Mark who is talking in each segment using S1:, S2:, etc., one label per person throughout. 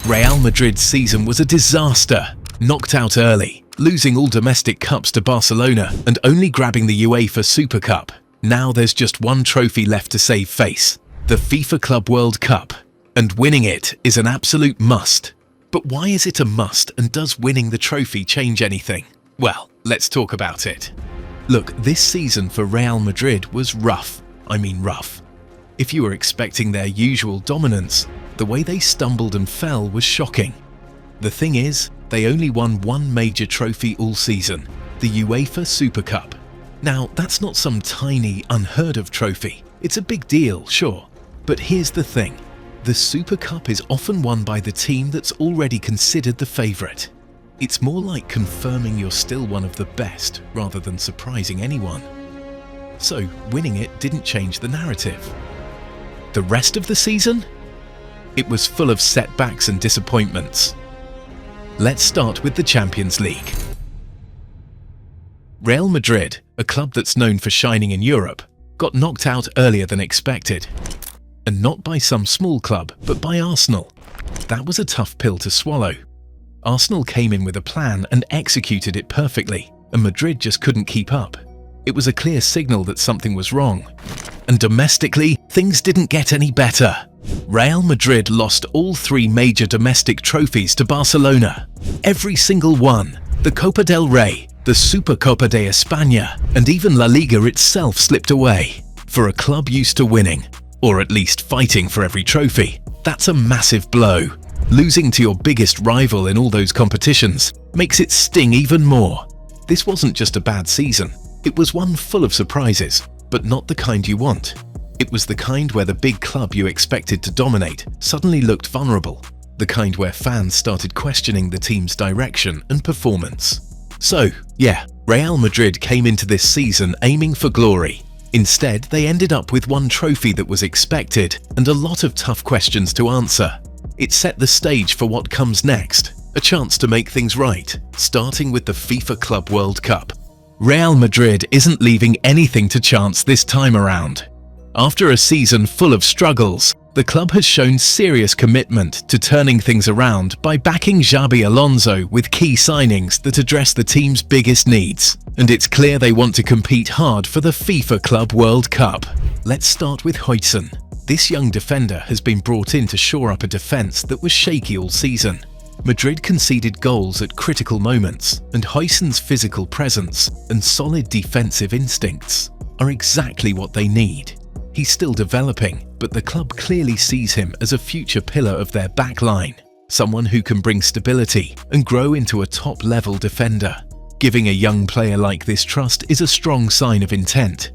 S1: Real Madrid's season was a disaster, knocked out early, losing all domestic cups to Barcelona and only grabbing the UEFA Super Cup. Now there's just one trophy left to save face, the FIFA Club World Cup, and winning it is an absolute must. But why is it a must, and does winning the trophy change anything? Well, let's talk about it. Look, this season for Real Madrid was rough. I mean rough. If you were expecting their usual dominance, the way they stumbled and fell was shocking. The thing is, they only won one major trophy all season, the UEFA Super Cup. Now, that's not some tiny, unheard of trophy. It's a big deal, sure. But here's the thing. The Super Cup is often won by the team that's already considered the favourite. It's more like confirming you're still one of the best rather than surprising anyone. So, winning it didn't change the narrative. The rest of the season? It was full of setbacks and disappointments. Let's start with the Champions League. Real Madrid, a club that's known for shining in Europe, got knocked out earlier than expected. And not by some small club, but by Arsenal. That was a tough pill to swallow. Arsenal came in with a plan and executed it perfectly, and Madrid just couldn't keep up. It was a clear signal that something was wrong. And domestically, things didn't get any better. Real Madrid lost all three major domestic trophies to Barcelona. Every single one. The Copa del Rey, the Supercopa de España, and even La Liga itself slipped away. For a club used to winning, or at least fighting for every trophy, that's a massive blow. Losing to your biggest rival in all those competitions makes it sting even more. This wasn't just a bad season, it was one full of surprises, but not the kind you want. It was the kind where the big club you expected to dominate suddenly looked vulnerable, the kind where fans started questioning the team's direction and performance. So, yeah, Real Madrid came into this season aiming for glory. Instead, they ended up with one trophy that was expected and a lot of tough questions to answer. It set the stage for what comes next, a chance to make things right, starting with the FIFA Club World Cup. Real Madrid isn't leaving anything to chance this time around. After a season full of struggles, the club has shown serious commitment to turning things around by backing Xabi Alonso with key signings that address the team's biggest needs. And it's clear they want to compete hard for the FIFA Club World Cup. Let's start with Huijsen. This young defender has been brought in to shore up a defence that was shaky all season. Madrid conceded goals at critical moments, and Huijsen's physical presence and solid defensive instincts are exactly what they need. He's still developing, but the club clearly sees him as a future pillar of their back line, someone who can bring stability and grow into a top-level defender. Giving a young player like this trust is a strong sign of intent.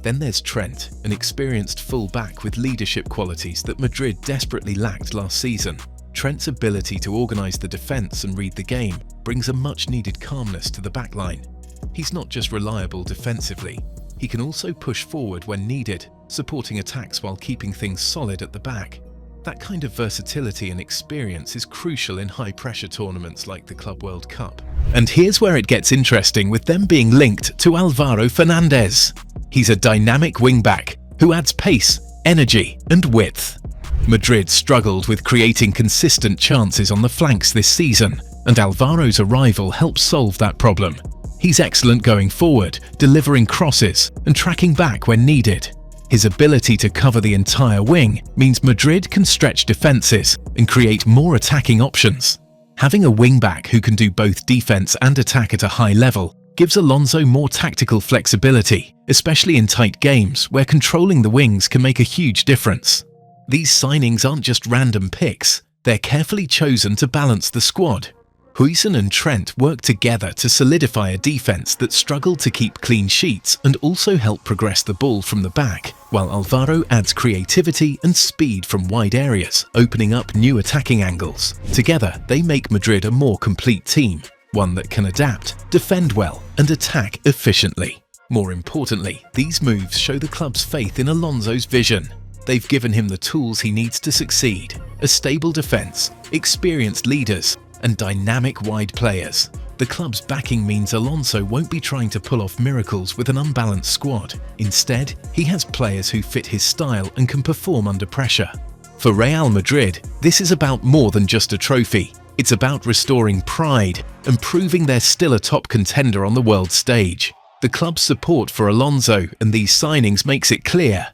S1: Then there's Trent, an experienced full-back with leadership qualities that Madrid desperately lacked last season. Trent's ability to organise the defence and read the game brings a much-needed calmness to the backline. He's not just reliable defensively, he can also push forward when needed, supporting attacks while keeping things solid at the back. That kind of versatility and experience is crucial in high-pressure tournaments like the Club World Cup. And here's where it gets interesting with them being linked to Alvaro Fernández. He's a dynamic wing-back who adds pace, energy and width. Madrid struggled with creating consistent chances on the flanks this season, and Alvaro's arrival helps solve that problem. He's excellent going forward, delivering crosses and tracking back when needed. His ability to cover the entire wing means Madrid can stretch defences and create more attacking options. Having a wing-back who can do both defence and attack at a high level gives Alonso more tactical flexibility, especially in tight games where controlling the wings can make a huge difference. These signings aren't just random picks, they're carefully chosen to balance the squad. Huijsen and Trent work together to solidify a defence that struggled to keep clean sheets and also help progress the ball from the back, while Alvaro adds creativity and speed from wide areas, opening up new attacking angles. Together, they make Madrid a more complete team, one that can adapt, defend well, and attack efficiently. More importantly, these moves show the club's faith in Alonso's vision. They've given him the tools he needs to succeed: a stable defence, experienced leaders, and dynamic wide players. The club's backing means Alonso won't be trying to pull off miracles with an unbalanced squad. Instead, he has players who fit his style and can perform under pressure. For Real Madrid, this is about more than just a trophy. It's about restoring pride and proving they're still a top contender on the world stage. The club's support for Alonso and these signings makes it clear.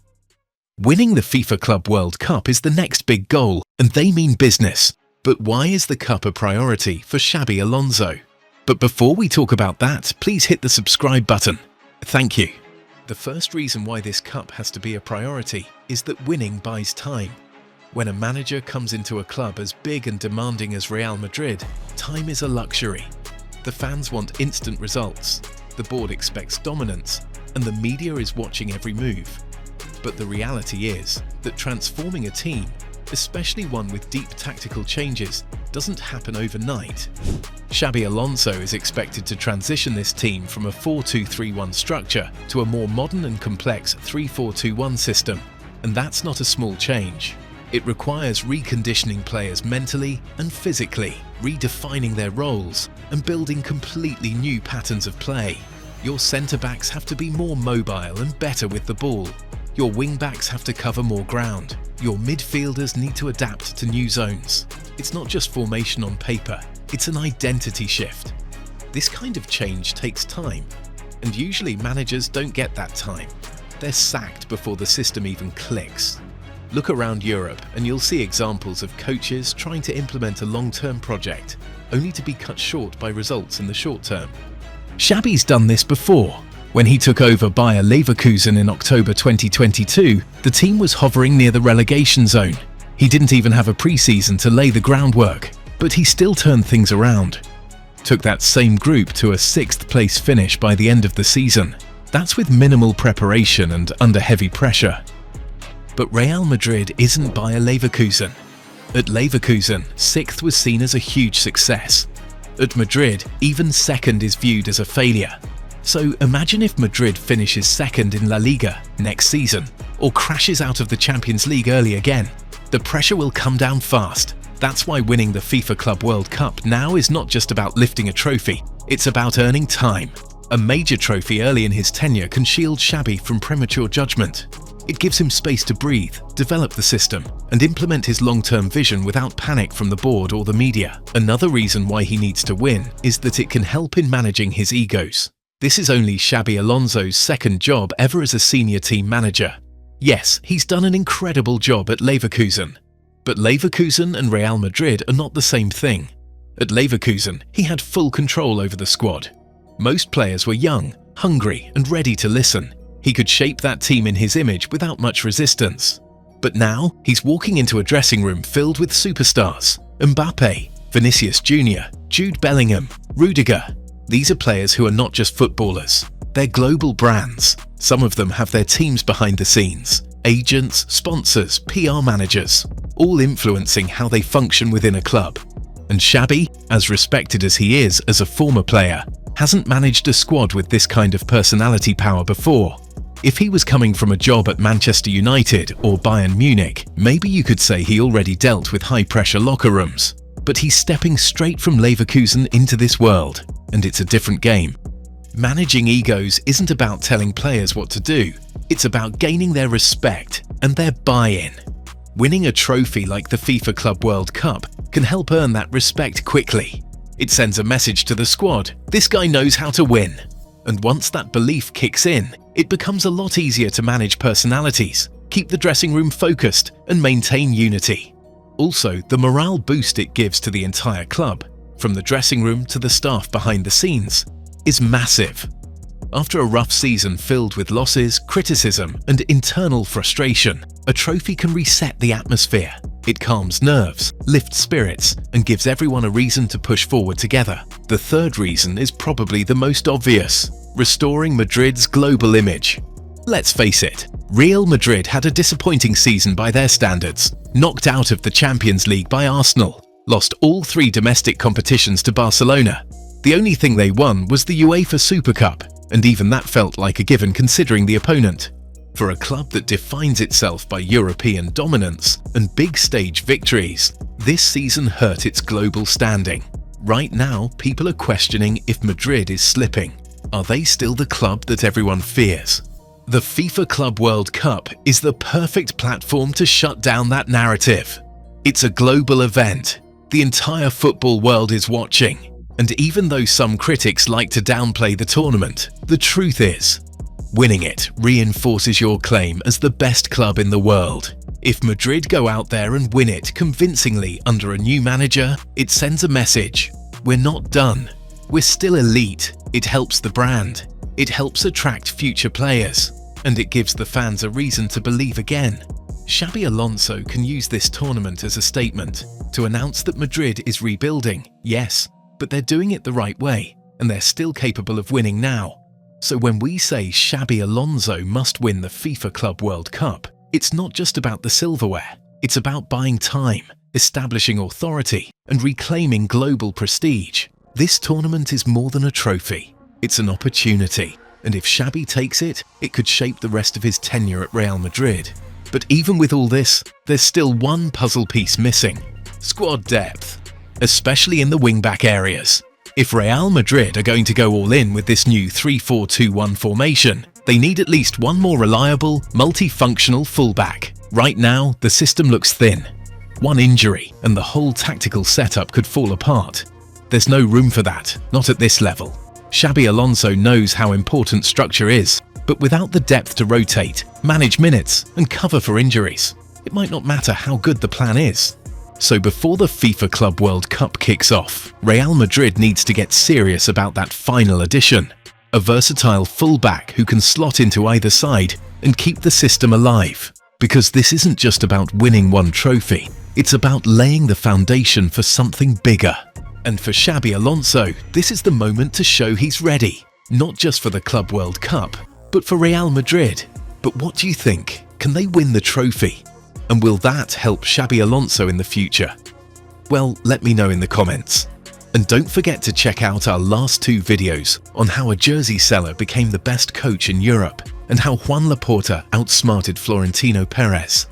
S1: Winning the FIFA Club World Cup is the next big goal, and they mean business. But why is the cup a priority for Xabi Alonso? But before we talk about that, please hit the subscribe button. Thank you. The first reason why this cup has to be a priority is that winning buys time. When a manager comes into a club as big and demanding as Real Madrid, time is a luxury. The fans want instant results, the board expects dominance, and the media is watching every move. But the reality is that transforming a team, especially one with deep tactical changes, doesn't happen overnight. Xabi Alonso is expected to transition this team from a 4-2-3-1 structure to a more modern and complex 3-4-2-1 system, and that's not a small change. It requires reconditioning players mentally and physically, redefining their roles, and building completely new patterns of play. Your centre-backs have to be more mobile and better with the ball. Your wing-backs have to cover more ground. Your midfielders need to adapt to new zones. It's not just formation on paper, it's an identity shift. This kind of change takes time, and usually managers don't get that time. They're sacked before the system even clicks. Look around Europe and you'll see examples of coaches trying to implement a long-term project, only to be cut short by results in the short term. Xabi's done this before. When he took over Bayer Leverkusen in October 2022, the team was hovering near the relegation zone. He didn't even have a pre-season to lay the groundwork, but he still turned things around. Took that same group to a 6th place finish by the end of the season. That's with minimal preparation and under heavy pressure. But Real Madrid isn't Bayer Leverkusen. At Leverkusen, 6th was seen as a huge success. At Madrid, even 2nd is viewed as a failure. So imagine if Madrid finishes 2nd in La Liga next season, or crashes out of the Champions League early again. The pressure will come down fast. That's why winning the FIFA Club World Cup now is not just about lifting a trophy, it's about earning time. A major trophy early in his tenure can shield Xabi from premature judgment. It gives him space to breathe, develop the system, and implement his long-term vision without panic from the board or the media. Another reason why he needs to win is that it can help in managing his egos. This is only Xabi Alonso's 2nd job ever as a senior team manager. Yes, he's done an incredible job at Leverkusen. But Leverkusen and Real Madrid are not the same thing. At Leverkusen, he had full control over the squad. Most players were young, hungry, and ready to listen. He could shape that team in his image without much resistance. But now, he's walking into a dressing room filled with superstars. Mbappe, Vinicius Jr., Jude Bellingham, Rudiger. These are players who are not just footballers. They're global brands. Some of them have their teams behind the scenes. Agents, sponsors, PR managers, all influencing how they function within a club. And Xabi, as respected as he is as a former player, hasn't managed a squad with this kind of personality power before. If he was coming from a job at Manchester United or Bayern Munich, maybe you could say he already dealt with high-pressure locker rooms. But he's stepping straight from Leverkusen into this world, and it's a different game. Managing egos isn't about telling players what to do, it's about gaining their respect and their buy-in. Winning a trophy like the FIFA Club World Cup can help earn that respect quickly. It sends a message to the squad, this guy knows how to win. And once that belief kicks in, it becomes a lot easier to manage personalities, keep the dressing room focused, and maintain unity. Also, the morale boost it gives to the entire club, from the dressing room to the staff behind the scenes, is massive. After a rough season filled with losses, criticism, and internal frustration, a trophy can reset the atmosphere. It calms nerves, lifts spirits, and gives everyone a reason to push forward together. The third reason is probably the most obvious: restoring Madrid's global image. Let's face it, Real Madrid had a disappointing season by their standards, knocked out of the Champions League by Arsenal, lost all 3 domestic competitions to Barcelona. The only thing they won was the UEFA Super Cup, and even that felt like a given considering the opponent. For a club that defines itself by European dominance and big stage victories, this season hurt its global standing. Right now, people are questioning if Madrid is slipping. Are they still the club that everyone fears? The FIFA Club World Cup is the perfect platform to shut down that narrative. It's a global event. The entire football world is watching. And even though some critics like to downplay the tournament, the truth is, winning it reinforces your claim as the best club in the world. If Madrid go out there and win it convincingly under a new manager, it sends a message. We're not done. We're still elite. It helps the brand. It helps attract future players. And it gives the fans a reason to believe again. Xabi Alonso can use this tournament as a statement to announce that Madrid is rebuilding, yes, but they're doing it the right way, and they're still capable of winning now. So when we say Xabi Alonso must win the FIFA Club World Cup, it's not just about the silverware. It's about buying time, establishing authority, and reclaiming global prestige. This tournament is more than a trophy. It's an opportunity. And if Xabi takes it, it could shape the rest of his tenure at Real Madrid. But even with all this, there's still one puzzle piece missing: squad depth, especially in the wing-back areas. If Real Madrid are going to go all in with this new 3-4-2-1 formation, they need at least one more reliable, multifunctional fullback. Right now, the system looks thin. One injury and the whole tactical setup could fall apart. There's no room for that, not at this level. Xabi Alonso knows how important structure is, but without the depth to rotate, manage minutes, and cover for injuries, it might not matter how good the plan is. So before the FIFA Club World Cup kicks off, Real Madrid needs to get serious about that final addition. A versatile fullback who can slot into either side and keep the system alive. Because this isn't just about winning one trophy, it's about laying the foundation for something bigger. And for Xabi Alonso, this is the moment to show he's ready, not just for the Club World Cup, but for Real Madrid. But what do you think? Can they win the trophy? And will that help Xabi Alonso in the future? Well, let me know in the comments. And don't forget to check out our last two videos on how a jersey seller became the best coach in Europe and how Juan Laporta outsmarted Florentino Perez.